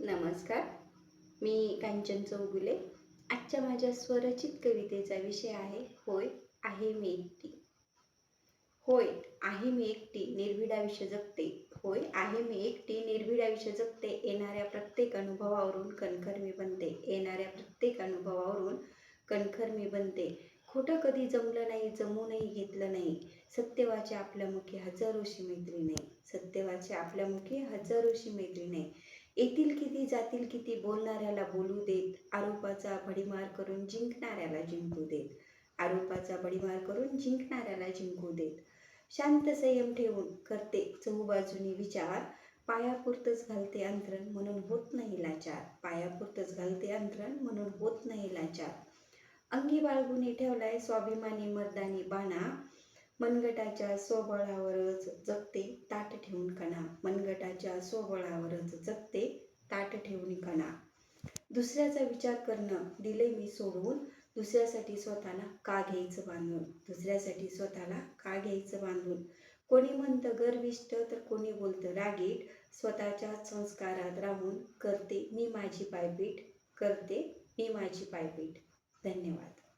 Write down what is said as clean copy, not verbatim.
नमस्कार. मी कांचन चौगुले. आजच्या माझ्या स्वरचित कवितेचा विषय आहे होय, आहे मी एकटी. होय, आहे मी एकटी, निर्भीड आयुष्य जगते. होय, आहे मी एकटी, निर्भीड आयुष्य जगते. येणाऱ्या प्रत्येक अनुभवावरून कणखर मी बनते. येणाऱ्या प्रत्येक अनुभवावरून कणखर मी बनते. खोटं कधी जमलं नाही, जमूनही घेतलं नाही. सत्यवाचे आपल्यामुखी हजारोशी मैत्रिणी. सत्यवाचे आपल्यामुखी हजारोशी मैत्रिणी. येतील किती जातील किती, बोलणाऱ्याला बोलू देत. आरोपाचा भडीमार करून जिंकणाऱ्याला जिंकू देत. आरोपाचा भडीमार करून जिंकणाऱ्याला जिंकू देत. शांत संयम ठेवून करते चहूबाजूनी विचार. पायापुरतंच घालते अंथरण, म्हणून होत नाही लाचार. पायापुरतंच घालते अंथरण, म्हणून होत नाही लाचार. अंगी बाळगुनी ठेवलाय स्वाभिमानी मर्दानी बाणा. मनगटाच्या स्वबळावरच जगते ताट ठेवून कणा. मनगटाच्या स्वबळावरच जगते ताट ठेवून कणा. दुसऱ्याचा विचार करणं दिले मी सोडून. दुसऱ्यासाठी स्वतःला का घ्यायचं बांधून. दुसऱ्यासाठी स्वतःला का घ्यायचं बांधून. कोणी म्हणतं गर्विष्ठ तर कोणी बोलतं रागीट. स्वतःच्याच संस्कारात राहून करते मी माझी पायपीट. करते मी माझी पायपीट. धन्यवाद.